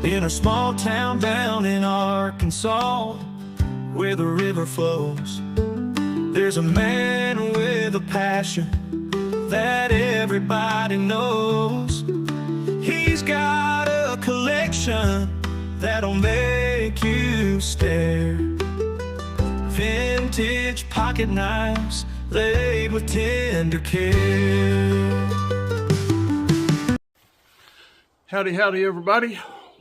in a small town down in Arkansas, where the river flows. There's a man with a passion that everybody knows. He's got a collection that'll make you stare. Vintage pocket knives laid with tender care. Howdy everybody.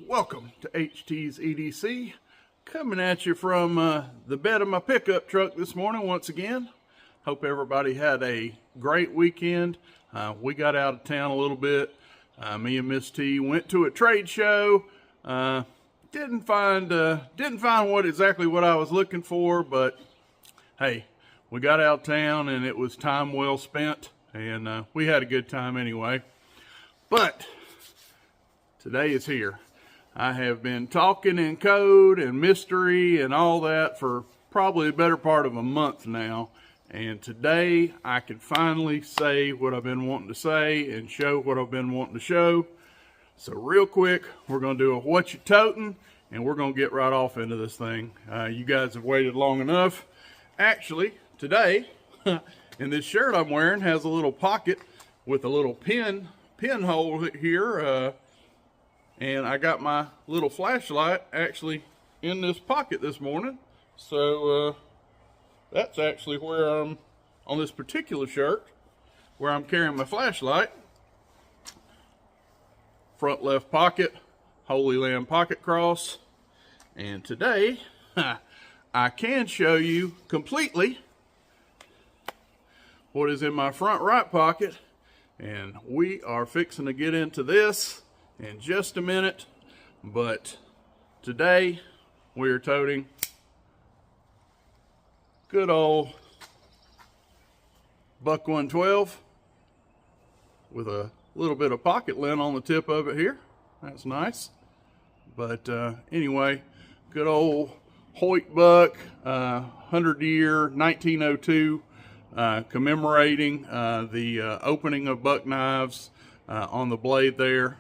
Welcome to HT's EDC. Coming at you from the bed of my pickup truck this morning once again. Hope everybody had a great weekend. We got out of town a little bit. Me and Miss T went to a trade show. Didn't find exactly what I was looking for, but hey, we got out of town and it was time well spent, and we had a good time anyway. But today is here. I have been talking in code and mystery and all that for probably the better part of a month now. And today I can finally say what I've been wanting to say and show what I've been wanting to show. So real quick, we're going to do a what you toting, and we're going to get right off into this thing. You guys have waited long enough. Actually, today, and this shirt I'm wearing has a little pocket with a little pinhole here. And I got my little flashlight actually in this pocket this morning. So that's actually where I'm, on this particular shirt, where I'm carrying my flashlight. Front left pocket, Holy Land pocket cross. And today, I can show you completely what is in my front right pocket. And we are fixing to get into this in just a minute, but today we are toting good old buck 112 with a little bit of pocket lint on the tip of it here. That's nice. But anyway, good old Hoyt buck, 100 year 1902, commemorating the opening of buck knives on the blade there.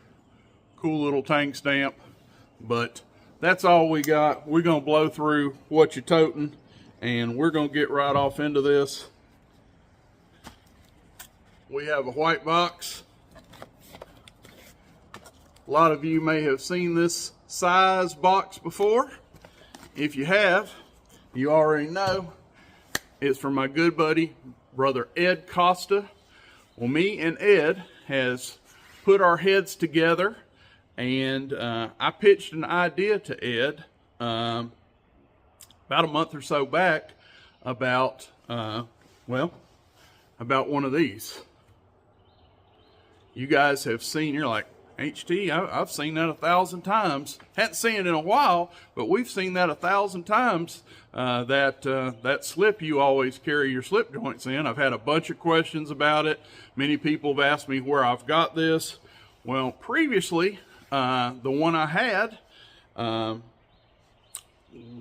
Cool little tank stamp, but that's all we got. We're gonna blow through what you're toting, and we're gonna get right off into this. We have a white box. A lot of you may have seen this size box before. If you have, you already know it's from my good buddy, brother Ed Costa. Well, me and Ed has put our heads together, and I pitched an idea to Ed about a month or so back about, about one of these. You guys have seen, you're like, HT, I've seen that 1,000 times. Hadn't seen it in a while, but we've seen that 1,000 times. That slip you always carry your slip joints in. I've had a bunch of questions about it. Many people have asked me where I've got this. Well, previously, the one I had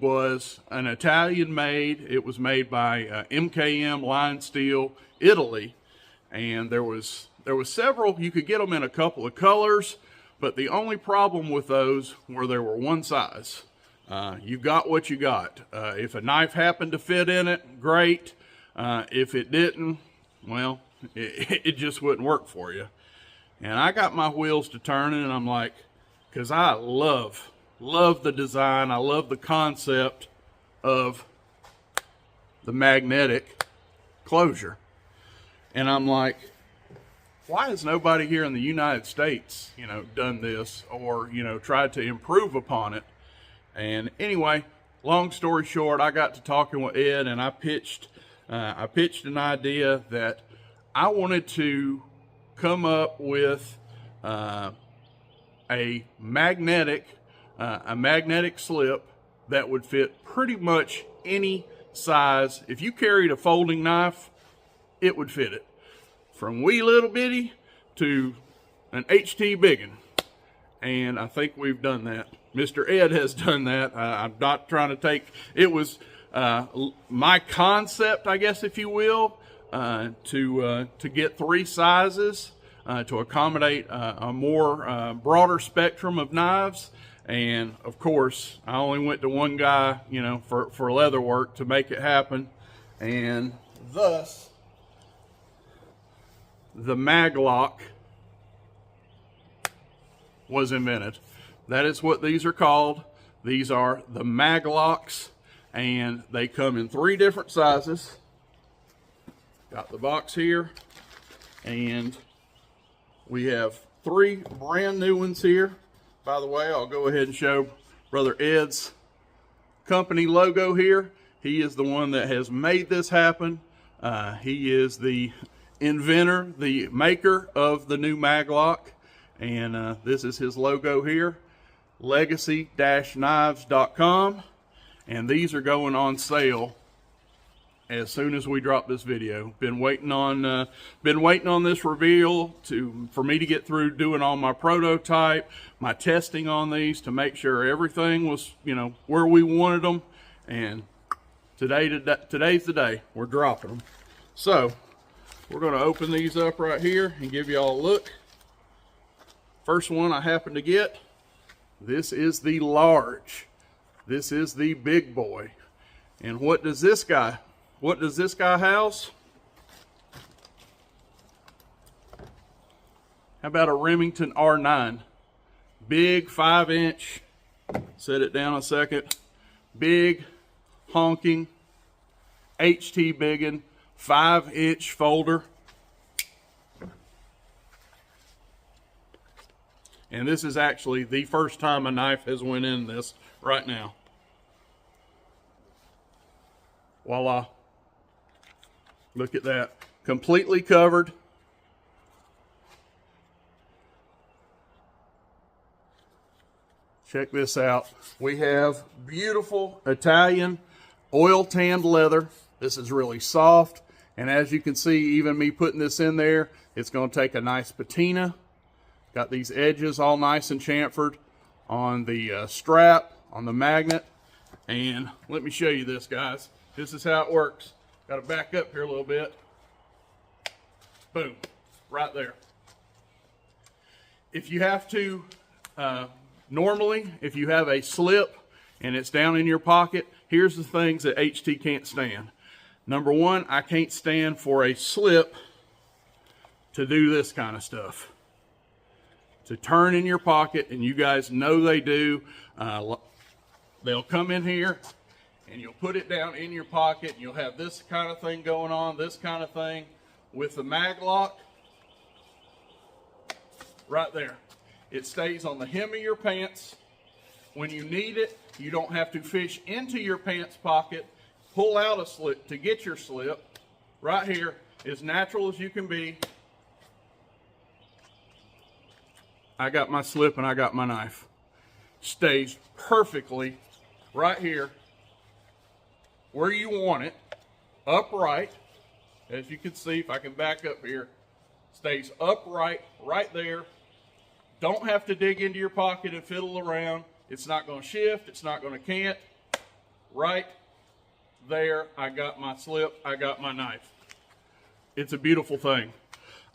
was an Italian made. It was made by MKM Line Steel, Italy, and there was several. You could get them in a couple of colors, but the only problem with those were they were one size. You got what you got. If a knife happened to fit in it, great. If it didn't, well, it just wouldn't work for you. And I got my wheels to turning, and I'm like, because I love the design. I love the concept of the magnetic closure. And I'm like, why has nobody here in the United States, done this or, tried to improve upon it? And anyway, long story short, I got to talking with Ed, and I pitched an idea that I wanted to come up with a magnetic slip that would fit pretty much any size. If you carried a folding knife, it would fit it. From wee little bitty to an HT biggin. And I think we've done that. Mr. Ed has done that. I'm not trying to take, it was my concept, I guess, if you will, to get three sizes to accommodate a more broader spectrum of knives. And of course, I only went to one guy, you know, for leather work to make it happen. And thus, the MAG-LOK was invented. That is what these are called. These are the MAG-LOKs, and they come in 3 different sizes. Got the box here, and we have 3 brand new ones here. By the way, I'll go ahead and show Brother Ed's company logo here. He is the one that has made this happen. He is the inventor, the maker of the new MAG-LOK, and this is his logo here, legacy-knives.com, and these are going on sale as soon as we drop this video. Been waiting on this reveal for me to get through doing all my prototype, my testing on these to make sure everything was, you know, where we wanted them. And today's the day we're dropping them. So we're going to open these up right here and give you all a look. First one I happen to get. This is the large. This is the big boy. And what does this guy house? How about a Remington R9? Big 5-inch, set it down a second, big, honking, HT biggin, 5-inch folder. And this is actually the first time a knife has went in this right now. Voila. Look at that. Completely covered. Check this out. We have beautiful Italian oil tanned leather. This is really soft. And as you can see, even me putting this in there, it's going to take a nice patina. Got these edges all nice and chamfered on the strap, on the magnet. And let me show you this, guys. This is how it works. Got to back up here a little bit. Boom, right there. If you have to, normally, if you have a slip and it's down in your pocket, here's the things that HT can't stand. Number one, I can't stand for a slip to do this kind of stuff. To turn in your pocket, and you guys know they do. They'll come in here and you'll put it down in your pocket and you'll have this kind of thing going on, this kind of thing. With the MAG-LOK, right there. It stays on the hem of your pants. When you need it, you don't have to fish into your pants pocket, pull out a slip to get your slip. Right here, as natural as you can be. I got my slip and I got my knife. Stays perfectly right here where you want it, upright. As you can see, if I can back up here, stays upright right there. Don't have to dig into your pocket and fiddle around. It's not going to shift. It's not going to cant. Right there, I got my slip. I got my knife. It's a beautiful thing.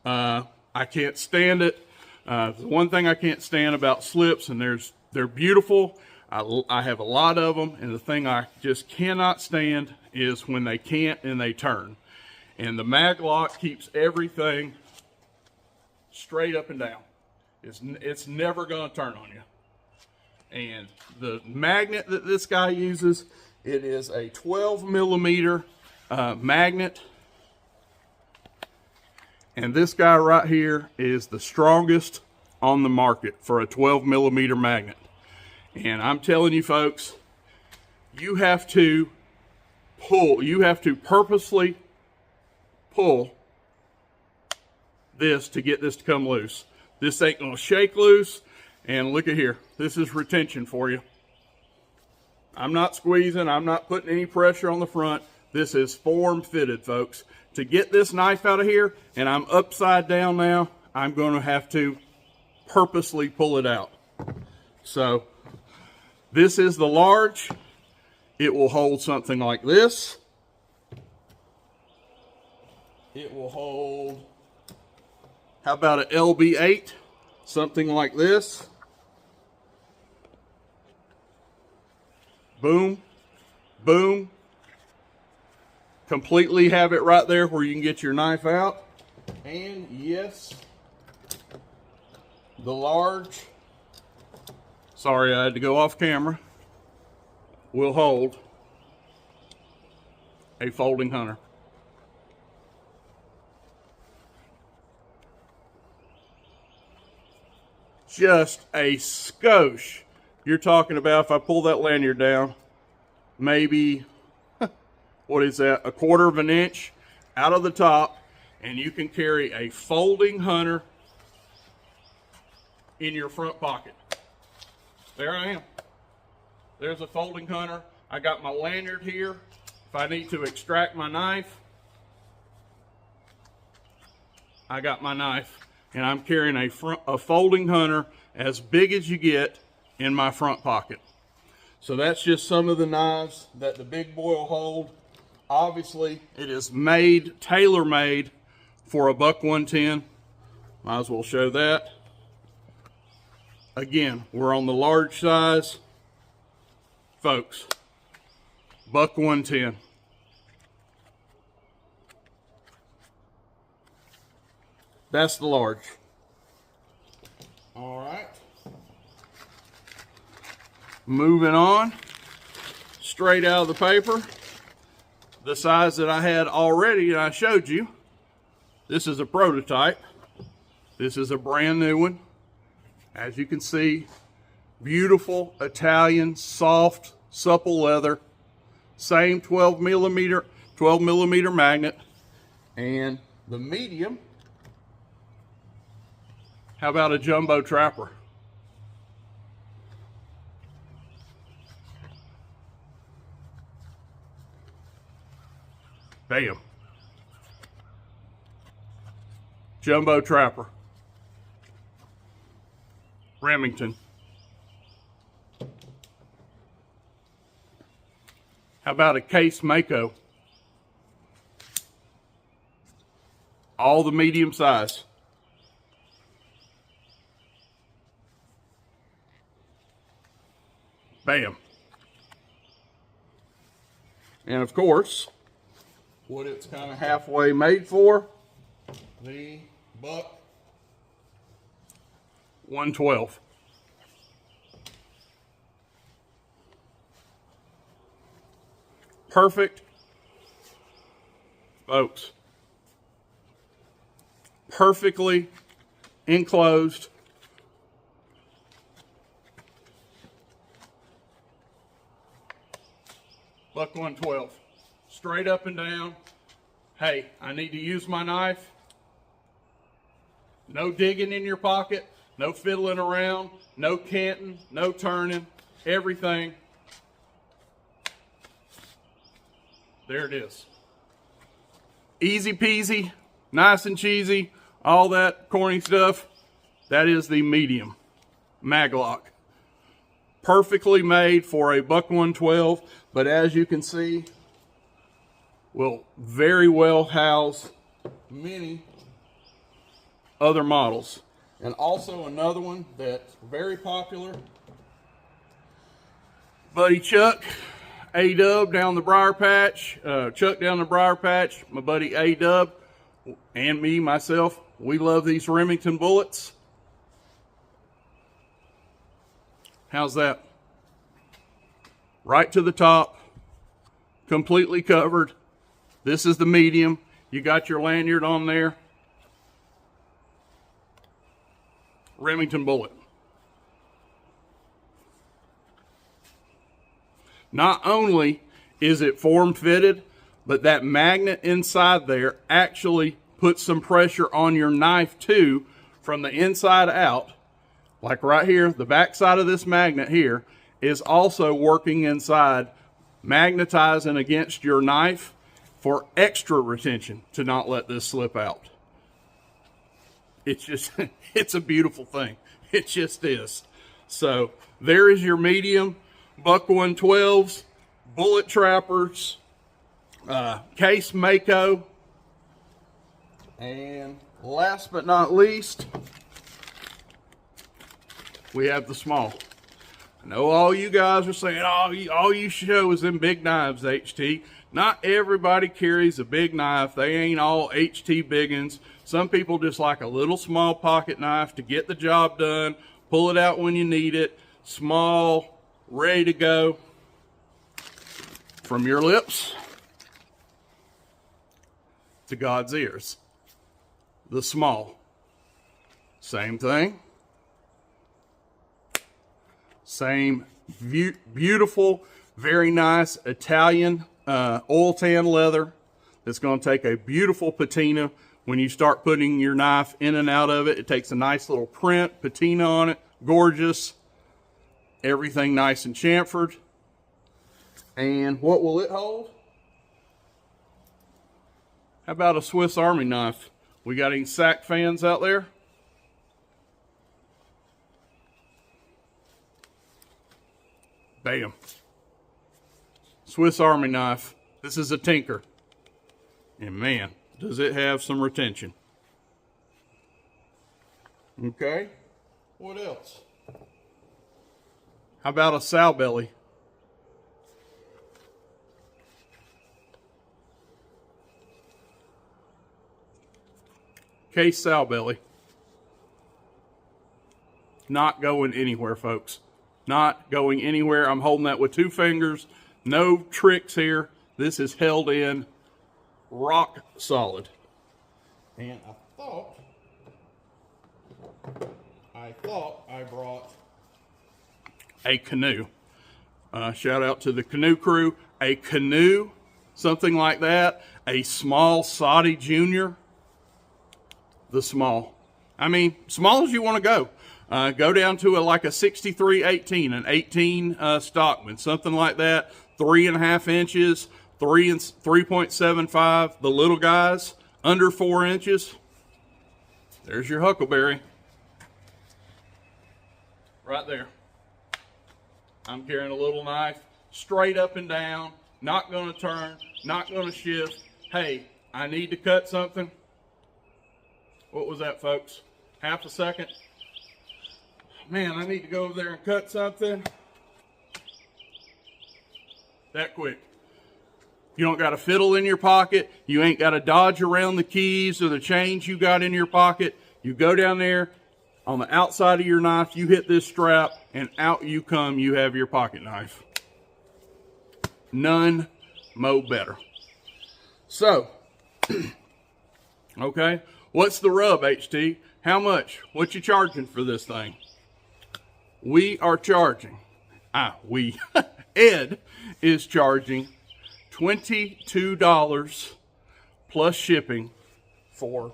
I can't stand it. The one thing I can't stand about slips, and they're beautiful. I have a lot of them, and the thing I just cannot stand is when they can't and they turn. And the MAG-LOK keeps everything straight up and down. It's never going to turn on you. And the magnet that this guy uses, it is a 12 millimeter magnet. And this guy right here is the strongest on the market for a 12 millimeter magnet. And I'm telling you folks, you have to purposely pull this to get this to come loose. This ain't gonna shake loose. And look at here, this is retention for you. I'm not squeezing, I'm not putting any pressure on the front. This is form fitted, folks. To get this knife out of here, and I'm upside down now, I'm gonna have to purposely pull it out. So this is the large. It will hold something like this. It will hold, how about an LB8? Something like this. Boom, boom. Completely have it right there where you can get your knife out. And yes, the large, sorry I had to go off camera, will hold a folding hunter. Just a skosh. You're talking about, if I pull that lanyard down, maybe, what is that, 1/4 of an inch out of the top, and you can carry a folding hunter in your front pocket. There I am. There's a folding hunter. I got my lanyard here. If I need to extract my knife, I got my knife, and I'm carrying a folding hunter as big as you get in my front pocket. So that's just some of the knives that the big boy will hold. Obviously, it is made, tailor-made for a buck 110. Might as well show that. Again, we're on the large size. Folks, buck 110. That's the large. All right. Moving on, straight out of the paper, the size that I had already and I showed you. This is a prototype. This is a brand new one. As you can see, beautiful Italian, soft, supple leather. Same 12 millimeter magnet. And the medium, how about a jumbo trapper? Bam. Jumbo trapper. Remington. How about a case Mako? All the medium size. Bam. And of course, what it's kind of halfway made for, the buck 112. Perfect, folks. Perfectly enclosed. Buck 112. Straight up and down. Hey, I need to use my knife. No digging in your pocket, no fiddling around, no canting, no turning, everything. There it is. Easy peasy, nice and cheesy, all that corny stuff. That is the medium MAG-LOK. Perfectly made for a buck 112, but as you can see, will very well house many other models. And also another one that's very popular, buddy Chuck, A-Dub down the Briar Patch, Chuck down the Briar Patch, my buddy A-Dub, and me, myself, we love these Remington bullets. How's that? Right to the top, completely covered. This is the medium. You got your lanyard on there. Remington bullet. Not only is it form fitted, but that magnet inside there actually puts some pressure on your knife too from the inside out. Like right here, the back side of this magnet here is also working inside, magnetizing against your knife for extra retention to not let this slip out. It's just, it's a beautiful thing. It just is. So there is your medium buck 112s, bullet trappers, case Mako, and last but not least, we have the small. I know all you guys are saying, oh, all you show is them big knives, HT. Not everybody carries a big knife. They ain't all HT biggins. Some people just like a little small pocket knife to get the job done, pull it out when you need it, small, ready to go. From your lips to God's ears. The small. Same thing. Same beautiful, very nice Italian oil tan leather that's going to take a beautiful patina. When you start putting your knife in and out of it, it takes a nice little print, patina on it, gorgeous. Everything nice and chamfered. And what will it hold? How about a Swiss Army knife? We got any SAC fans out there? Bam. Swiss Army knife. This is a Tinker. And man, does it have some retention. Okay. What else? How about a sow belly? Case sow belly. Not going anywhere, folks. Not going anywhere. I'm holding that with 2 fingers. No tricks here. This is held in rock solid. And I thought I brought a canoe. Shout out to the canoe crew. A canoe, something like that. A small Saudi Junior. The small. I mean, small as you want to go. Go down to like a 63-18, an 18 Stockman, something like that. 3.5 inches, 3.75. The little guys under 4 inches. There's your huckleberry, right there. I'm carrying a little knife, straight up and down, not going to turn, not going to shift. Hey, I need to cut something. What was that, folks? Half a second? Man, I need to go over there and cut something. That quick. You don't got a fiddle in your pocket. You ain't got to dodge around the keys or the chains you got in your pocket. You go down there on the outside of your knife, you hit this strap, and out you come. You have your pocket knife. None mo better. So, okay. What's the rub, HT? How much? What you charging for this thing? We are charging. Ed is charging $22 plus shipping for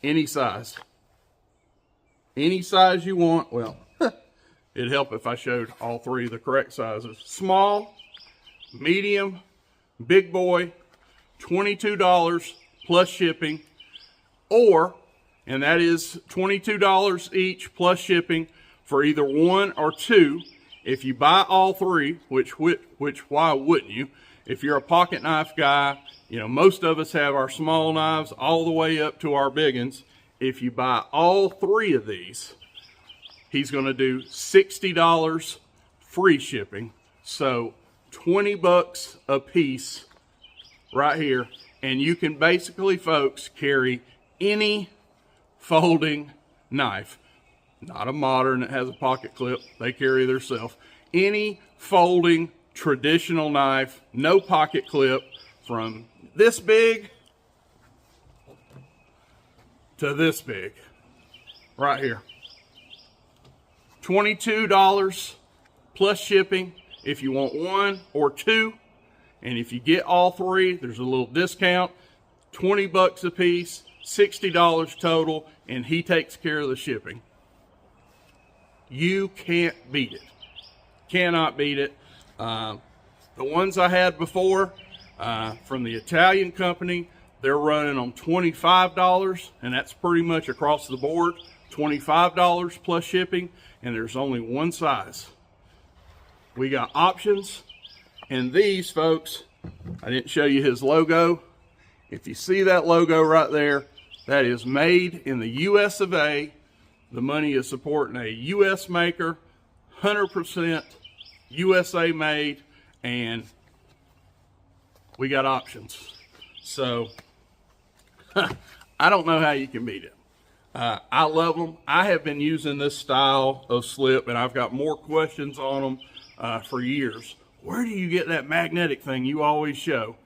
any size. Any size you want. Well, it'd help if I showed all 3 of the correct sizes. Small, medium, big boy. $22 plus shipping, or, and that is $22 each plus shipping for either 1 or 2. If you buy all 3, which why wouldn't you? If you're a pocket knife guy, you know, most of us have our small knives all the way up to our big ones. If you buy all 3 of these, he's going to do $60 free shipping. So $20 a piece right here, and you can basically, folks, carry any folding knife. Not a modern that has a pocket clip. They carry themselves. Any folding traditional knife, no pocket clip, from this big to this big, right here. $22 plus shipping if you want 1 or 2. And if you get all 3, there's a little discount, $20 a piece, $60 total, and he takes care of the shipping. You can't beat it. Cannot beat it. The ones I had before from the Italian company, they're running on $25, and that's pretty much across the board. $25 plus shipping, and there's only one size. We got options. And these, folks, I didn't show you his logo. If you see that logo right there, that is made in the US of A. The money is supporting a U.S. maker, 100% USA made, and we got options. So I don't know how you can beat it. I love them. I have been using this style of slip, and I've got more questions on them for years. Where do you get that magnetic thing you always show?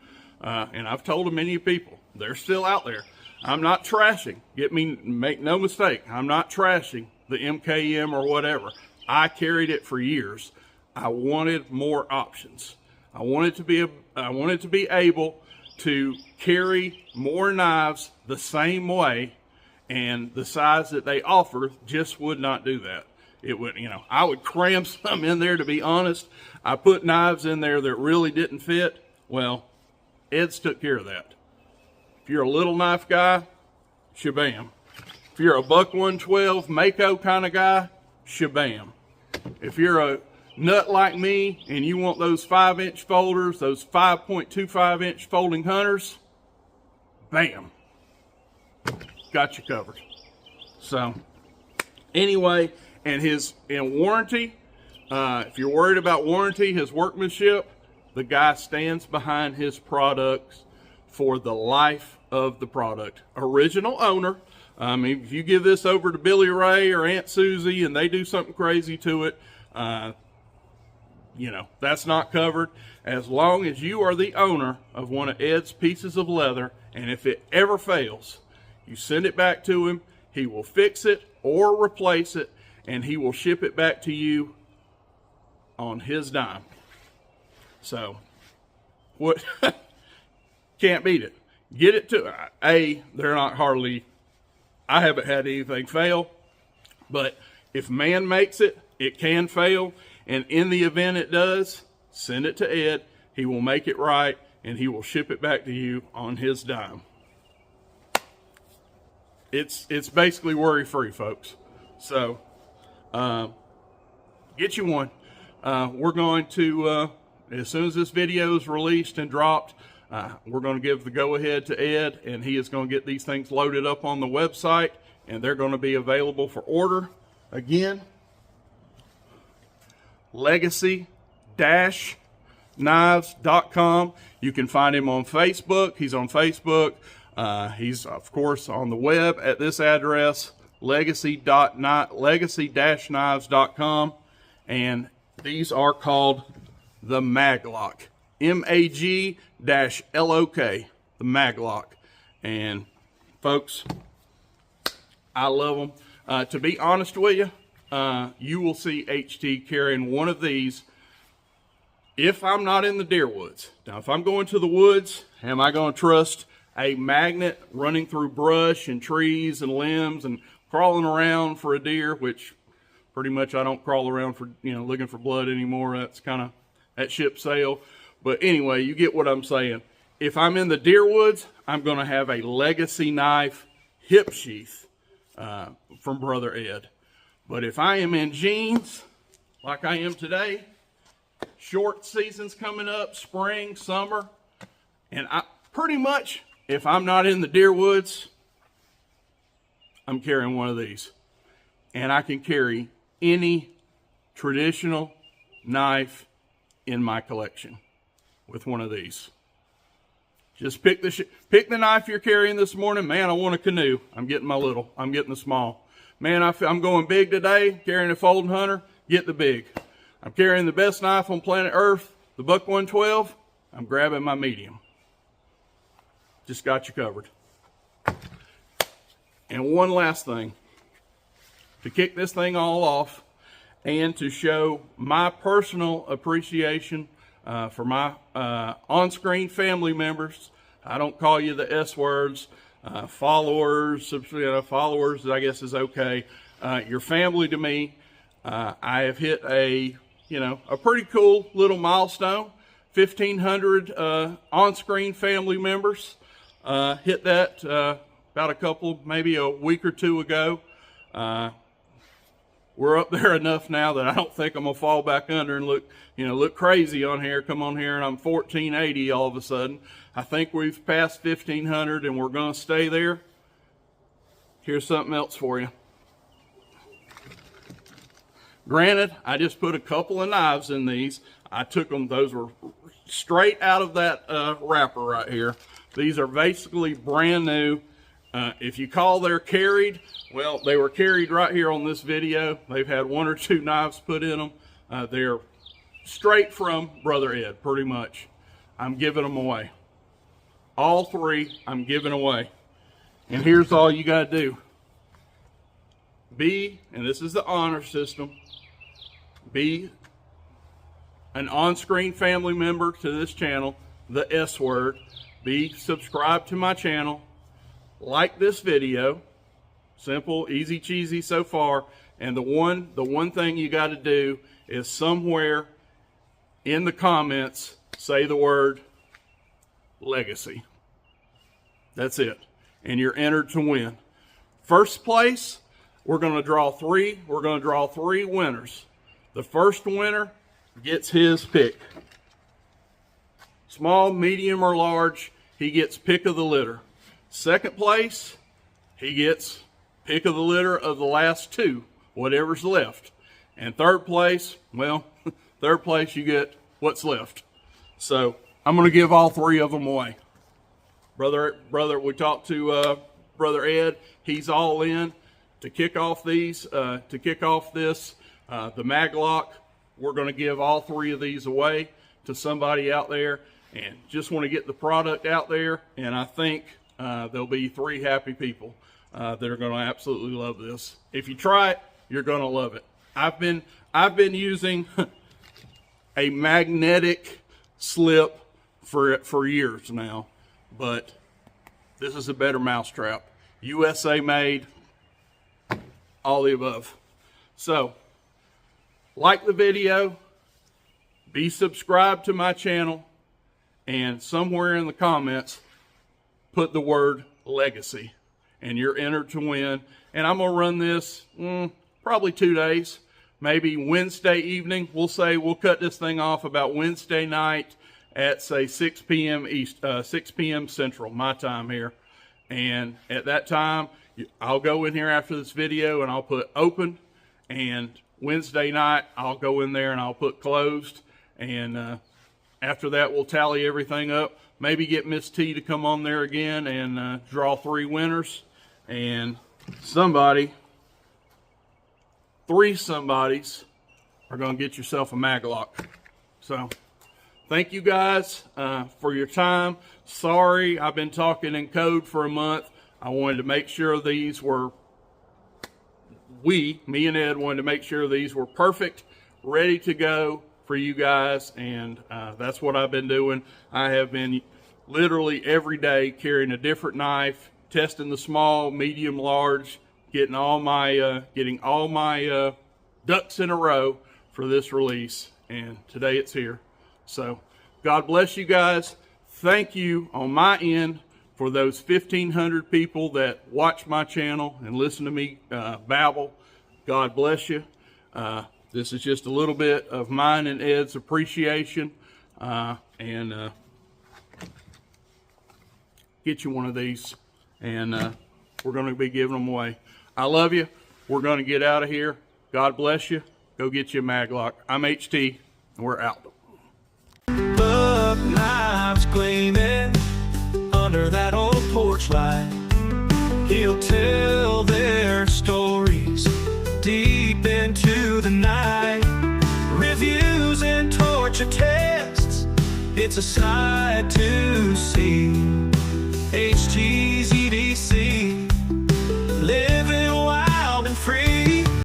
And I've told many people, they're still out there. I'm not trashing. Make no mistake, I'm not trashing the MKM or whatever. I carried it for years. I wanted more options. I wanted to be able to carry more knives the same way, and the size that they offer just would not do that. It would, I would cram some in there, to be honest. I put knives in there that really didn't fit. Well, Ed's took care of that. If you're a little knife guy, shabam. If you're a buck 112 Mako kind of guy, shabam. If you're a nut like me and you want those 5-inch folders, those 5.25-inch folding hunters, bam. Got you covered. So anyway, and in warranty, if you're worried about warranty, his workmanship, the guy stands behind his products for the life of the product. Original owner. If you give this over to Billy Ray or Aunt Susie and they do something crazy to it, that's not covered. As long as you are the owner of one of Ed's pieces of leather, and if it ever fails, you send it back to him, he will fix it or replace it, and he will ship it back to you on his dime. So, what? Can't beat it. Get it to, they're not hardly, I haven't had anything fail, but if man makes it, it can fail, and in the event it does, send it to Ed. He will make it right, and he will ship it back to you on his dime. It's basically worry-free, folks. So, get you one. We're going to, as soon as this video is released and dropped, we're going to give the go-ahead to Ed, and he is going to get these things loaded up on the website, and they're going to be available for order. Again, legacy-knives.com. You can find him on Facebook. He's on Facebook. He's, of course, on the web at this address, legacy-knives.com. And these are called the MAG-LOK. MAG-LOK. The MAG-LOK. And, folks, I love them. To be honest with you, you will see HT carrying one of these if I'm not in the deer woods. Now, if I'm going to the woods, am I going to trust a magnet running through brush and trees and limbs and crawling around for a deer, which pretty much I don't crawl around for, looking for blood anymore. That's kind of, that ship sail. But anyway, you get what I'm saying. If I'm in the deer woods, I'm going to have a Legacy knife hip sheath from Brother Ed. But if I am in jeans, like I am today, short season's coming up, spring, summer, and I pretty much, if I'm not in the deer woods, I'm carrying one of these. And I can carry any traditional knife in my collection with one of these. Just pick the knife you're carrying this morning. Man, I want a canoe. I'm getting the small. Man, I'm going big today, carrying a folding hunter, get the big. I'm carrying the best knife on planet Earth, the Buck 112, I'm grabbing my medium. Just got you covered. And one last thing, to kick this thing all off and to show my personal appreciation for my on-screen family members. I don't call you the S words, followers, followers I guess is okay. Your family to me, I have hit a pretty cool little milestone, 1,500 on-screen family members. Hit that about maybe a week or two ago. We're up there enough now that I don't think I'm gonna fall back under and look crazy on here. Come on here and I'm 1,480 all of a sudden. I think we've passed 1,500 and we're gonna stay there. Here's something else for you. Granted, I just put a couple of knives in these. I took them, those were straight out of that wrapper right here. These are basically brand new. If you call they're carried, well, they were carried right here on this video. They've had 1 or 2 knives put in them. They're straight from Brother Ed, pretty much. I'm giving them away. All 3 I'm giving away. And here's all you got to do. And this is the honor system, be an on-screen family member to this channel, the S word. Be subscribed to my channel. Like this video. Simple, easy cheesy so far. And the one thing you got to do is somewhere in the comments say the word legacy. That's it. And you're entered to win. First place, we're going to draw 3. We're going to draw 3 winners. The first winner gets his pick. Small, medium, or large, he gets pick of the litter. Second place, he gets pick of the litter of the last 2, whatever's left. And third place, well, third place you get what's left. So I'm going to give all 3 of them away. Brother, we talked to Brother Ed. He's all in to kick off these, to kick off this, the MAG-LOK. We're going to give all 3 of these away to somebody out there, and just want to get the product out there. And I think there'll be 3 happy people that are going to absolutely love this. If you try it, you're going to love it. I've been using a magnetic slip for years now, but this is a better mousetrap. USA made, all the above. So, like the video, be subscribed to my channel, and somewhere in the comments, put the word legacy, and you're entered to win. And I'm going to run this probably 2 days, maybe Wednesday evening. We'll cut this thing off about Wednesday night at, say, 6 p.m. East, 6 p.m. Central, my time here. And at that time, I'll go in here after this video and I'll put open, and Wednesday night I'll go in there and I'll put closed, and after that we'll tally everything up, maybe get Miss T to come on there again and draw 3 winners, and 3 somebodies are going to get yourself a MAG-LOK. So thank you guys for your time. Sorry, I've been talking in code for a month. I wanted to make sure these were, me and Ed wanted to make sure these were perfect, ready to go for you guys, and that's what I've been doing. I have been literally every day carrying a different knife, testing the small, medium, large, getting all my ducks in a row for this release, and today it's here. So God bless you guys. Thank you on my end for those 1,500 people that watch my channel and listen to me babble. God bless you. This is just a little bit of mine and Ed's appreciation, and get you one of these, and we're going to be giving them away. I love you. We're going to get out of here. God bless you. Go get you a MAG-LOK. I'm HT, and we're out. Buck knives gleaming under that old porch light. He'll tell their stories deep into the night. Reviews and torture tests, it's a sight to see.